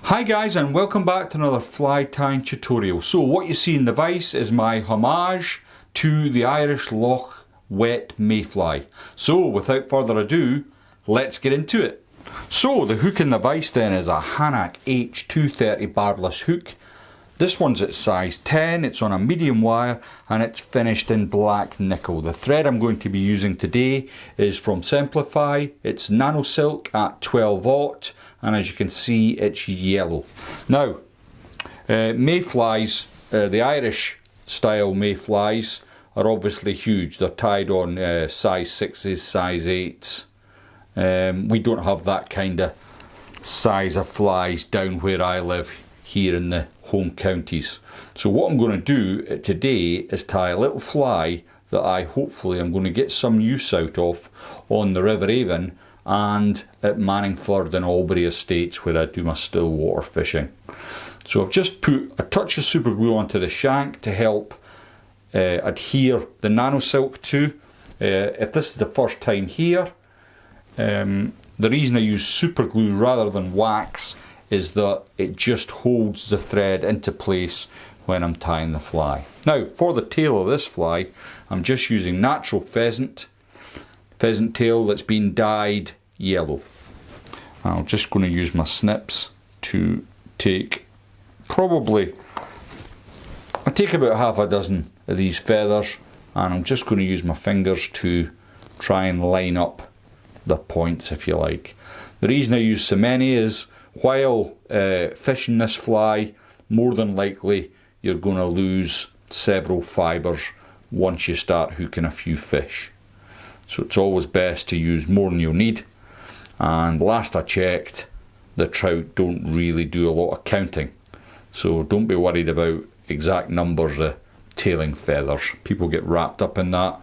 Hi guys, and welcome back to another fly tying tutorial. So what you see in the vise is my homage to the Irish Lough Wet Mayfly. So without further ado, let's get into it. So the hook in the vise then is a Hanak H230 barbless hook. This one's at size 10, it's on a medium wire and it's finished in black nickel. The thread I'm going to be using today is from Semperfli. It's Nano silk at 12/0, and as you can see it's yellow. Now mayflies, the Irish style mayflies are obviously huge. They're tied on size 6s, size 8s. We don't have that kind of size of flies down where I live here in the home counties. So what I'm going to do today is tie a little fly that hopefully I'm going to get some use out of on the River Avon and at Manningford and Albury estates where I do my still water fishing. So I've just put a touch of super glue onto the shank to help adhere the nano silk to. If this is the first time here, the reason I use super glue rather than wax is that it just holds the thread into place when I'm tying the fly. Now for the tail of this fly, I'm just using natural pheasant tail that's been dyed yellow. I'm just going to use my snips to take I take about half a dozen of these feathers, and I'm just going to use my fingers to try and line up the points, if you like. The reason I use so many is while fishing this fly, more than likely you're going to lose several fibres once you start hooking a few fish. So it's always best to use more than you'll need. And last I checked, the trout don't really do a lot of counting. So don't be worried about exact numbers of tailing feathers. People get wrapped up in that.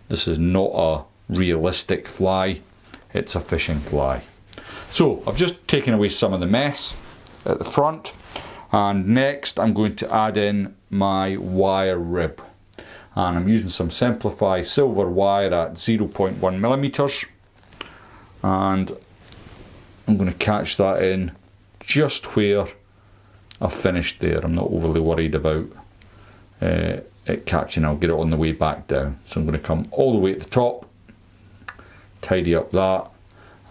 This is not a realistic fly, it's a fishing fly. So I've just taken away some of the mess at the front, and next I'm going to add in my wire rib, and I'm using some Semperfli silver wire at 0.1 millimeters, and I'm going to catch that in just where I've finished there. I'm not overly worried about it catching. I'll get it on the way back down. So I'm going to come all the way at the top, tidy up that,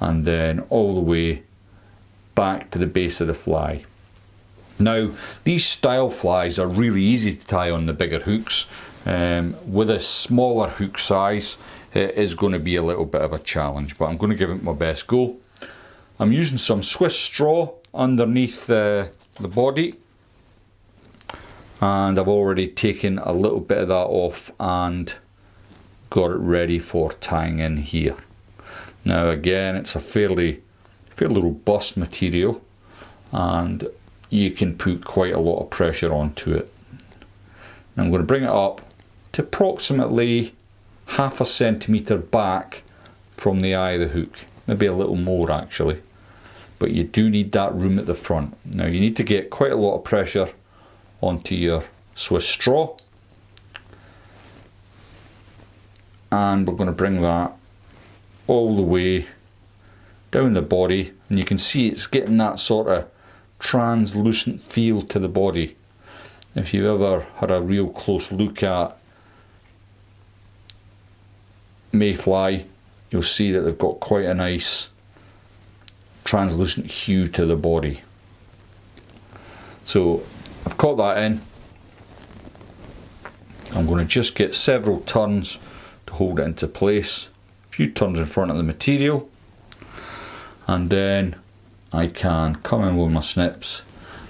and then all the way back to the base of the fly. Now these style flies are really easy to tie on the bigger hooks. With a smaller hook size it is going to be a little bit of a challenge, but I'm going to give it my best go. I'm using some Swiss straw underneath the body, and I've already taken a little bit of that off and got it ready for tying in here. Now again, it's a fairly robust material and you can put quite a lot of pressure onto it. Now I'm going to bring it up to approximately ½ centimetre back from the eye of the hook, maybe a little more actually, but you do need that room at the front. Now you need to get quite a lot of pressure onto your Swiss straw, and we're going to bring that all the way down the body, and you can see it's getting that sort of translucent feel to the body. If you've ever had a real close look at mayfly, you'll see that they've got quite a nice translucent hue to the body. So I've caught that in. I'm going to just get several turns to hold it into place. A few turns in front of the material, and then I can come in with my snips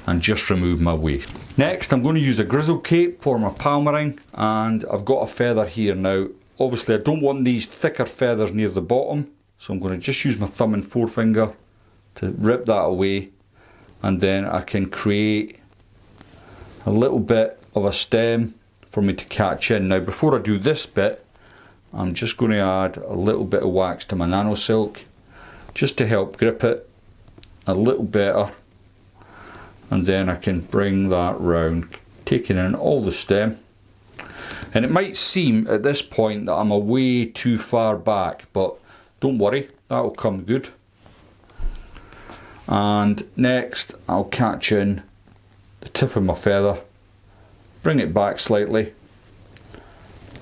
and just remove my weight. Next I'm going to use a Grizzle cape for my palmering, and I've got a feather here now. Obviously I don't want these thicker feathers near the bottom, so I'm going to just use my thumb and forefinger to rip that away, and then I can create a little bit of a stem for me to catch in. Now before I do this bit, I'm just going to add a little bit of wax to my nano silk just to help grip it a little better, and then I can bring that round, taking in all the stem. And it might seem at this point that I'm way too far back, but don't worry, that'll come good. And next I'll catch in the tip of my feather, bring it back slightly,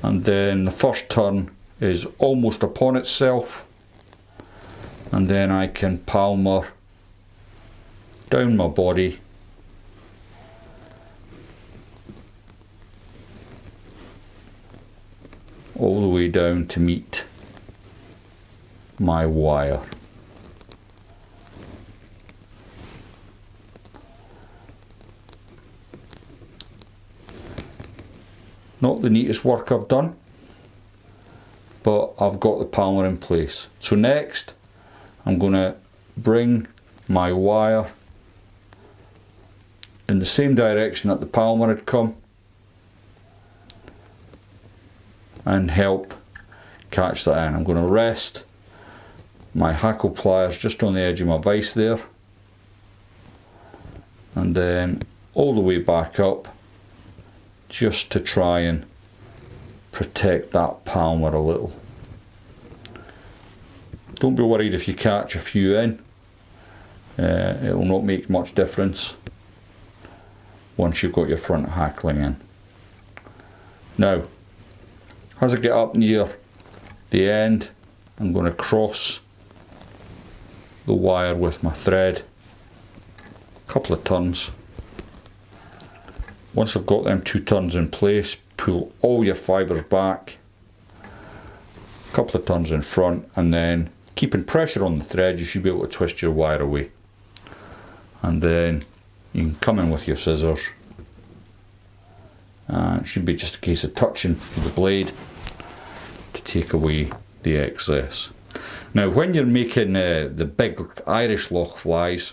and then the first turn is almost upon itself, and then I can palmer down my body all the way down to meet my wire. Not the neatest work I've done, but I've got the palmer in place. So next I'm going to bring my wire in the same direction that the palmer had come and help catch that in. I'm going to rest my hackle pliers just on the edge of my vise there, and then all the way back up, just to try and protect that palmer a little. Don't be worried if you catch a few in, it will not make much difference once you've got your front hackling in. Now, as I get up near the end, I'm going to cross the wire with my thread a couple of turns. Once I've got them 2 turns in place, pull all your fibres back, a couple of turns in front, and then keeping pressure on the thread, you should be able to twist your wire away. And then you can come in with your scissors, and it should be just a case of touching the blade to take away the excess. Now when you're making the big Irish loch flies,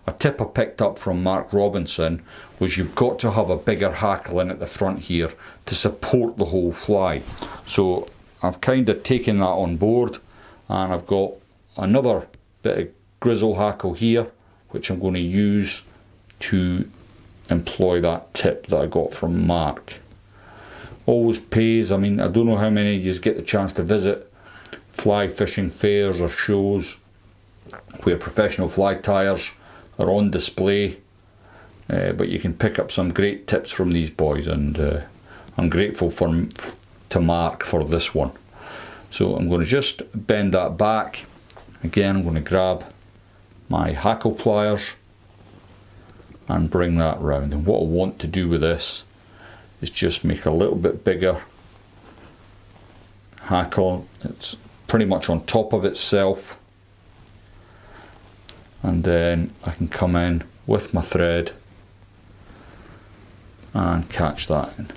a tip I picked up from Mark Robinson was you've got to have a bigger hackle in at the front here to support the whole fly. So I've kind of taken that on board, and I've got another bit of Grizzle hackle here which I'm going to use to employ that tip that I got from Mark. Always pays. I mean, I don't know how many of you get the chance to visit fly fishing fairs or shows where professional fly tyers are on display, but you can pick up some great tips from these boys, and I'm grateful to Mark for this one. So I'm going to just bend that back. Again, I'm going to grab my hackle pliers and bring that round, and what I want to do with this is just make a little bit bigger hackle. It's pretty much on top of itself, and then I can come in with my thread and catch that in.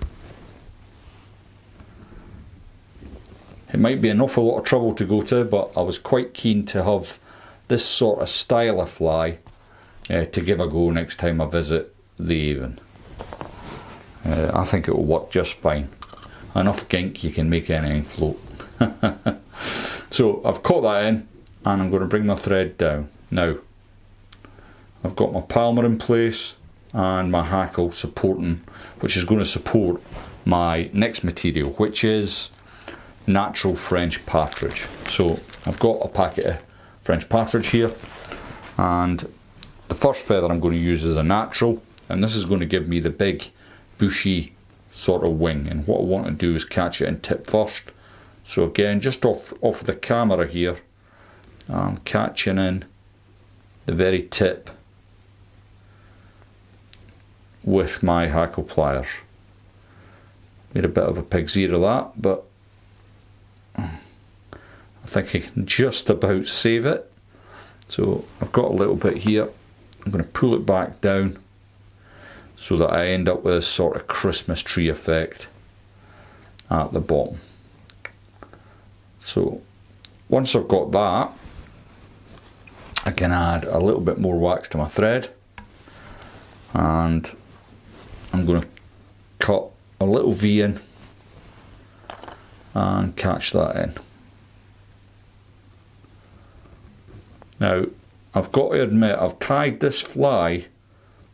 It might be an awful lot of trouble to go to, but I was quite keen to have this sort of style of fly to give a go next time I visit the Avon. I think it will work just fine. Enough gink you can make anything float. So I've caught that in, and I'm going to bring my thread down. Now I've got my palmer in place and my hackle supporting, which is going to support my next material, which is natural French partridge. So I've got a packet of French partridge here, and the first feather I'm going to use is a natural, and this is going to give me the big bushy sort of wing, and what I want to do is catch it in tip first. So again, just off the camera here, I'm catching in the very tip with my hackle pliers. Made a bit of a pig's ear of that, but I think I can just about save it. So I've got a little bit here. I'm going to pull it back down so that I end up with this sort of Christmas tree effect at the bottom. So once I've got that, I can add a little bit more wax to my thread, and I'm going to cut a little V in and catch that in. Now I've got to admit, I've tied this fly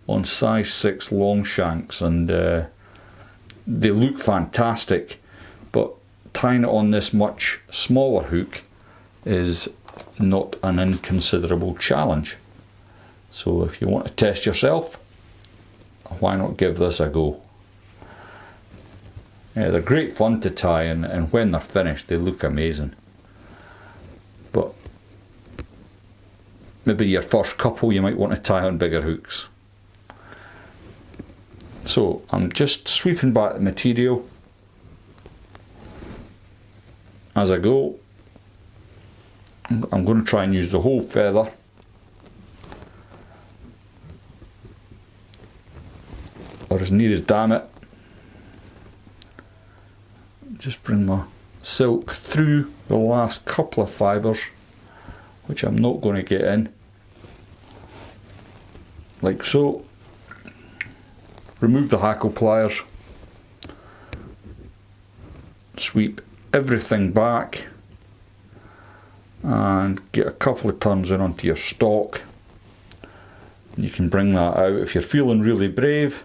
on size 6 long shanks, and they look fantastic, but tying it on this much smaller hook is not an inconsiderable challenge. So if you want to test yourself, why not give this a go? Yeah, they're great fun to tie, and when they're finished they look amazing. But maybe your first couple you might want to tie on bigger hooks. So I'm just sweeping back the material as I go. I'm going to try and use the whole feather. Or as near as damn it. Just bring my silk through the last couple of fibres, which I'm not going to get in. Like so. Remove the hackle pliers. Sweep everything back. And get a couple of turns in onto your stock. You can bring that out. If you're feeling really brave,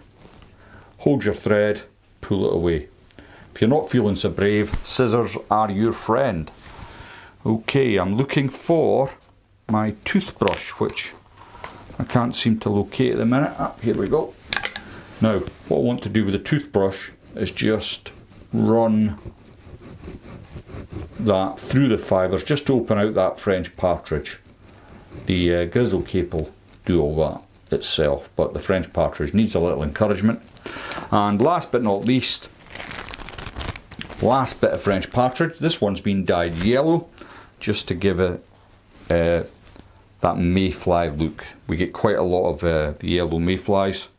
hold your thread, pull it away. If you're not feeling so brave, scissors are your friend. Okay, I'm looking for my toothbrush, which I can't seem to locate at the minute. Ah, here we go. Now, what I want to do with the toothbrush is just run that through the fibres, just to open out that French partridge. The Grizzle cape will do all that itself, but the French partridge needs a little encouragement. And last but not least, last bit of French partridge. This one's been dyed yellow just to give it that mayfly look. We get quite a lot of the yellow mayflies,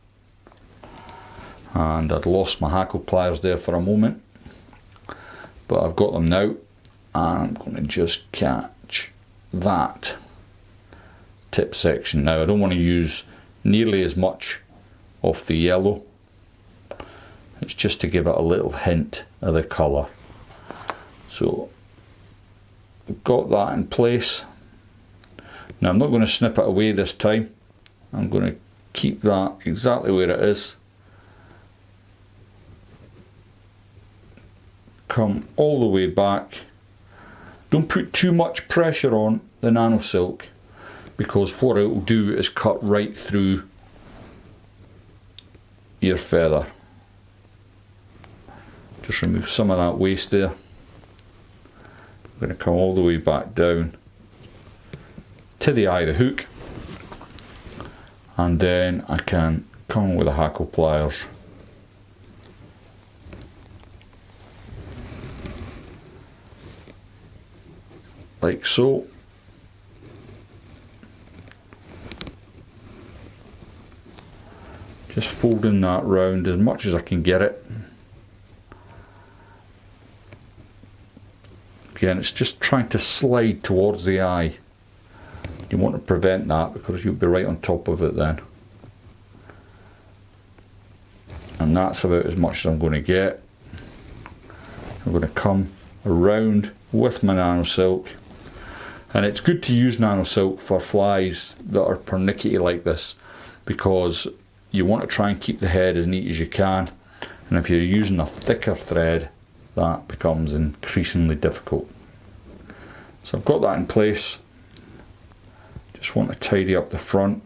and I'd lost my hackle pliers there for a moment, but I've got them now, and I'm going to just catch that tip section. Now I don't want to use nearly as much of the yellow. It's just to give it a little hint of the colour. So I've got that in place. Now I'm not going to snip it away this time. I'm going to keep that exactly where it is. Come all the way back. Don't put too much pressure on the nano silk, because what it will do is cut right through your feather. Just remove some of that waste there. I'm going to come all the way back down to the eye of the hook, and then I can come with the hackle pliers. Like so. Just folding that round as much as I can get it. Again, it's just trying to slide towards the eye. You want to prevent that because you'll be right on top of it then. And that's about as much as I'm going to get. I'm going to come around with my nano silk. And it's good to use nano silk for flies that are pernickety like this, because you want to try and keep the head as neat as you can, and if you're using a thicker thread, that becomes increasingly difficult. So I've got that in place. Just want to tidy up the front.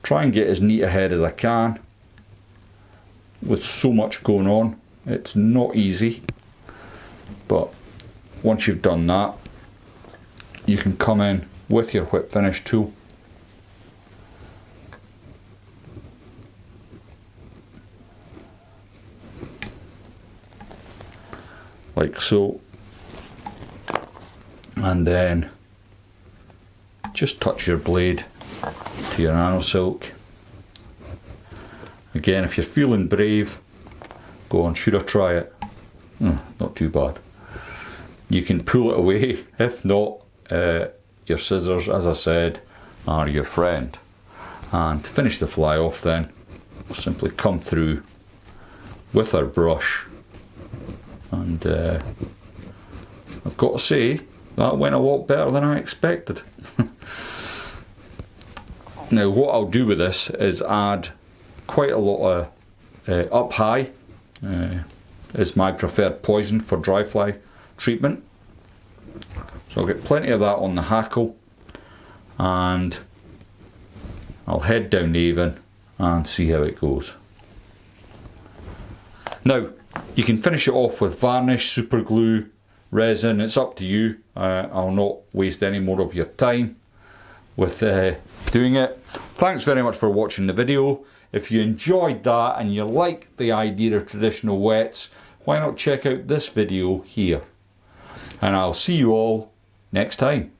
Try and get as neat a head as I can. With so much going on, it's not easy, but once you've done that, you can come in with your whip finish tool like so, and then just touch your blade to your nano silk. Again, if you're feeling brave, go on, should I try it? Not too bad. You can pull it away. If not, your scissors, as I said, are your friend. And to finish the fly off then, we'll simply come through with our brush, and I've got to say, that went a lot better than I expected. Now what I'll do with this is add quite a lot of up high, is my preferred poison for dry fly treatment. So I'll get plenty of that on the hackle, and I'll head down the Avon and see how it goes. Now, you can finish it off with varnish, super glue, resin, it's up to you. I'll not waste any more of your time with doing it. Thanks very much for watching the video. If you enjoyed that and you like the idea of traditional wets, why not check out this video here? And I'll see you all next time.